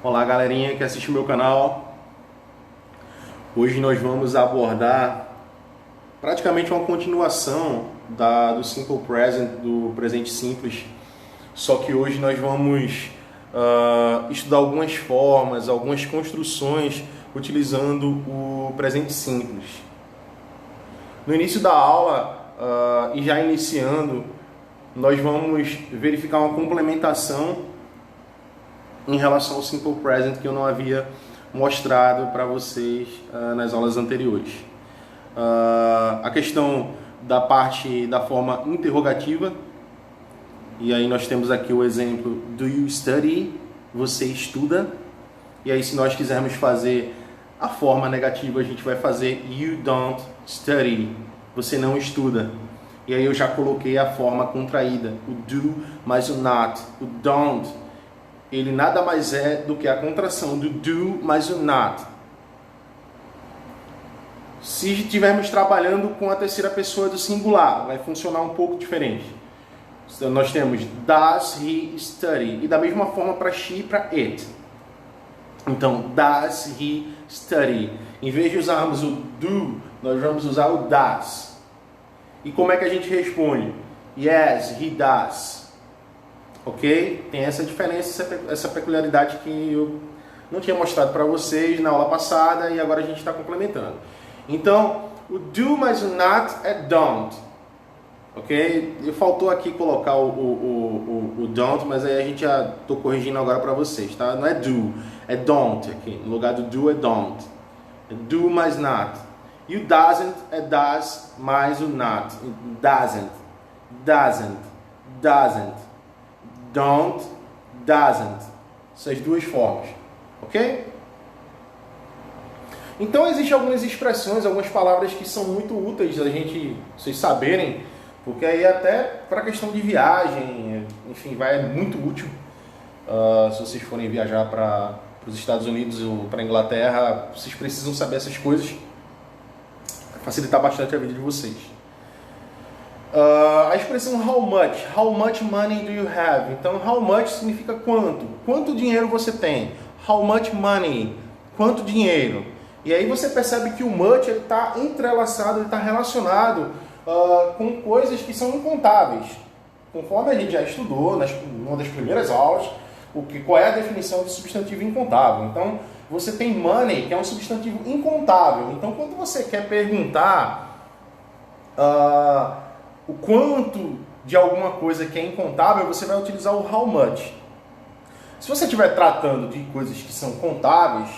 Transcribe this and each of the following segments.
Olá galerinha que assiste o meu canal. Hoje nós vamos abordar praticamente uma continuação do Simple Present, do presente simples. Só que hoje nós vamos estudar algumas formas, algumas construções utilizando o presente simples. No início da aula e já iniciando, nós vamos verificar uma complementação em relação ao Simple Present que eu não havia mostrado para vocês nas aulas anteriores. A questão da parte da forma interrogativa, e aí nós temos aqui o exemplo do you study, você estuda, e aí se nós quisermos fazer a forma negativa, a gente vai fazer you don't study, você não estuda. E aí eu já coloquei a forma contraída, o do mais o not, o don't, ele nada mais é do que a contração do do mais o not. Se estivermos trabalhando com a terceira pessoa do singular, vai funcionar um pouco diferente. Então, nós temos does he study, e da mesma forma para she e para it. Então, does he study? Em vez de usarmos o do, nós vamos usar o does. E como é que a gente responde? Yes, he does. Ok? Tem essa diferença, essa peculiaridade que eu não tinha mostrado para vocês na aula passada e agora a gente está complementando. Então, o do mais o not é don't. Ok? E faltou aqui colocar o don't, mas aí a gente já estou corrigindo agora para vocês, tá? Não é do, é don't aqui. No lugar do do é don't. É do mais not. E o doesn't é does mais o not. Doesn't, doesn't, doesn't. Don't, doesn't. Essas duas formas. Ok? Então existem algumas expressões, algumas palavras que são muito úteis a gente, vocês saberem, porque aí até para a questão de viagem, enfim, é muito útil. Se vocês forem viajar para os Estados Unidos ou para a Inglaterra, vocês precisam saber essas coisas. Vai facilitar bastante a vida de vocês. A expressão how much money do you have? Então, how much significa quanto? Quanto dinheiro você tem? How much money? Quanto dinheiro? E aí você percebe que o much está entrelaçado, ele está relacionado com coisas que são incontáveis. Conforme a gente já estudou numa das primeiras aulas, qual é a definição de substantivo incontável. Então, você tem money, que é um substantivo incontável. Então, quando você quer perguntar o quanto de alguma coisa que é incontável, você vai utilizar o how much. Se você estiver tratando de coisas que são contáveis,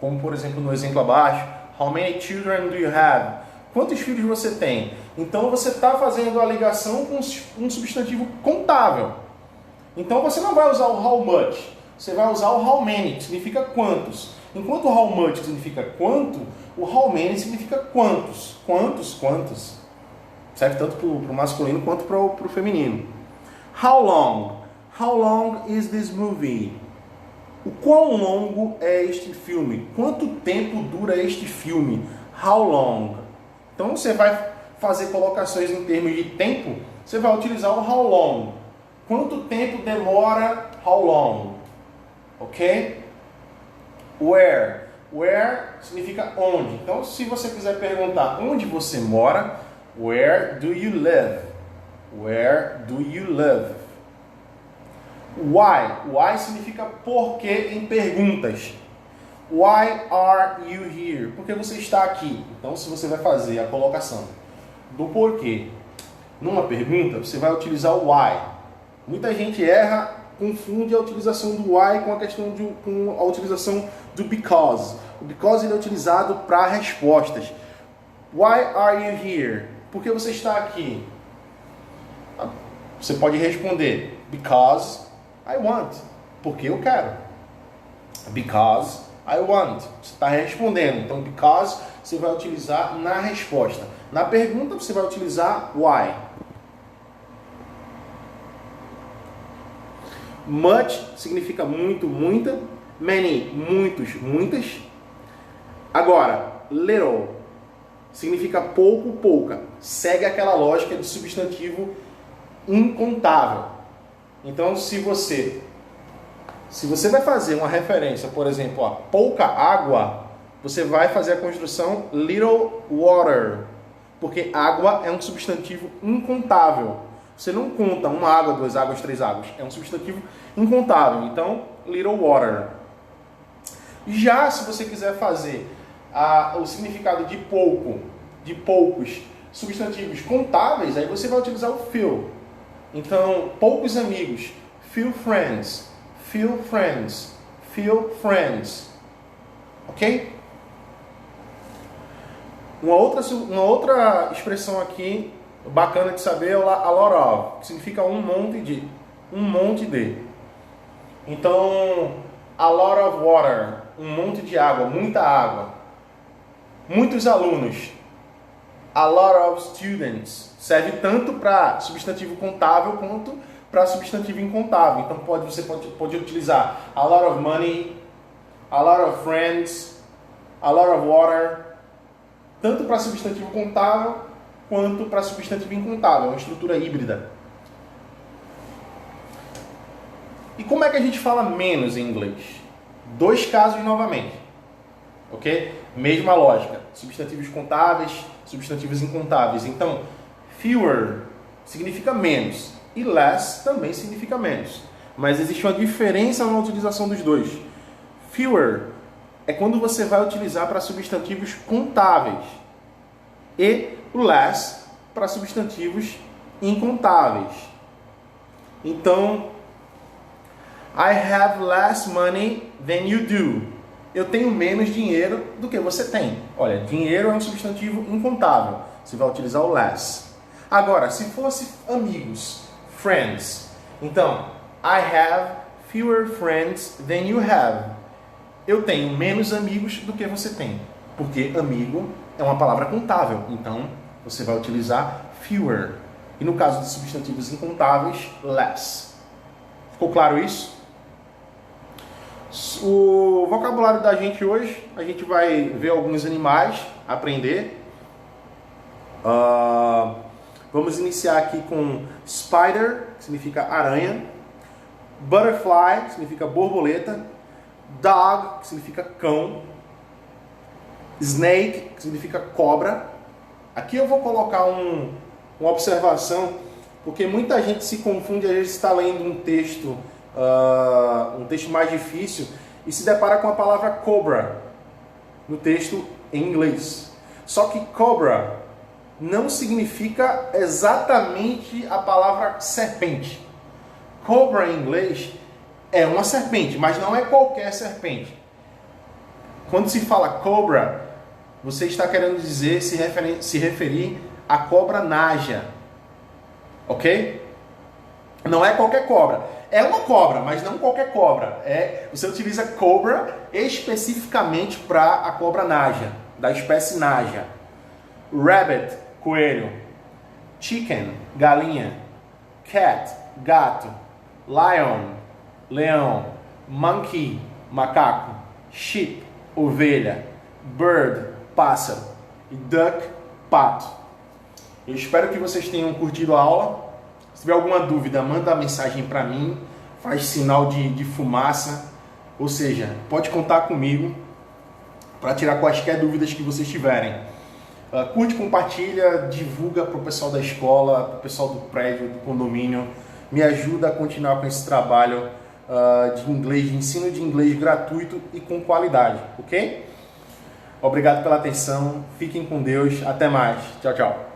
como por exemplo no exemplo abaixo, how many children do you have? Quantos filhos você tem? Então você está fazendo a ligação com um substantivo contável. Então você não vai usar o how much, você vai usar o how many, que significa quantos. Enquanto o how much significa quanto, o how many significa quantos. Quantos. Serve tanto para o masculino quanto para o feminino. How long? How long is this movie? O quão longo é este filme? Quanto tempo dura este filme? How long? Então você vai fazer colocações em termos de tempo, você vai utilizar o how long. Quanto tempo demora? How long? Ok? Where? Where significa onde. Então se você quiser perguntar onde você mora, where do you live? Where do you live? Why? Why significa porquê em perguntas. Why are you here? Por que você está aqui? Então, se você vai fazer a colocação do porquê numa pergunta, você vai utilizar o why. Muita gente erra, confunde a utilização do why com a utilização do because. O because ele é utilizado para respostas. Why are you here? Por que você está aqui? Você pode responder because I want. Porque eu quero. Because I want. Você está respondendo. Então, because você vai utilizar na resposta. Na pergunta, você vai utilizar why. Much significa muito, muita. Many, muitos, muitas. Agora, little significa pouco, pouca. Segue aquela lógica de substantivo incontável. Então, se você Se você vai fazer uma referência, por exemplo, a pouca água, você vai fazer a construção little water, porque água é um substantivo incontável. Você não conta uma água, duas águas, três águas. É um substantivo incontável. Então, little water. Já se você quiser fazer o significado de pouco, de poucos substantivos contáveis, aí você vai utilizar o few. Então, poucos amigos, few friends, few friends, few friends. Ok? Uma outra expressão aqui bacana de saber é a lot of, que significa um monte de. Então, a lot of water, um monte de água, muita água. Muitos alunos, a lot of students, serve tanto para substantivo contável quanto para substantivo incontável. Então você pode utilizar a lot of money, a lot of friends, a lot of water, tanto para substantivo contável quanto para substantivo incontável, uma estrutura híbrida. E como é que a gente fala menos em inglês? Dois casos novamente, ok? Mesma lógica, substantivos contáveis, substantivos incontáveis. Então, fewer significa menos e less também significa menos. Mas existe uma diferença na utilização dos dois. Fewer é quando você vai utilizar para substantivos contáveis e less para substantivos incontáveis. Então, I have less money than you do. Eu tenho menos dinheiro do que você tem. Olha, dinheiro é um substantivo incontável. Você vai utilizar o less. Agora, se fosse amigos, friends. Então, I have fewer friends than you have. Eu tenho menos amigos do que você tem. Porque amigo é uma palavra contável. Então, você vai utilizar fewer. E no caso de substantivos incontáveis, less. Ficou claro isso? O vocabulário da gente hoje, a gente vai ver alguns animais, aprender. Vamos iniciar aqui com spider, que significa aranha. Butterfly, que significa borboleta. Dog, que significa cão. Snake, que significa cobra. Aqui eu vou colocar uma observação, porque muita gente se confunde, às vezes está lendo um texto mais difícil e se depara com a palavra cobra no texto em inglês. Só que cobra não significa exatamente a palavra serpente. Cobra em inglês é uma serpente, mas não é qualquer serpente. Quando se fala cobra, você está querendo dizer, se referir à cobra naja. Ok? Não é qualquer cobra. É uma cobra, mas não qualquer cobra. Você utiliza cobra especificamente para a cobra naja, da espécie naja. Rabbit, coelho. Chicken, galinha. Cat, gato. Lion, leão. Monkey, macaco. Sheep, ovelha. Bird, pássaro. E duck, pato. Eu espero que vocês tenham curtido a aula. Se tiver alguma dúvida, manda a mensagem para mim, faz sinal de fumaça, ou seja, pode contar comigo para tirar quaisquer dúvidas que vocês tiverem. Curte, compartilha, divulga para o pessoal da escola, para o pessoal do prédio, do condomínio. Me ajuda a continuar com esse trabalho de inglês, de ensino de inglês gratuito e com qualidade, ok? Obrigado pela atenção, fiquem com Deus, até mais, tchau, tchau.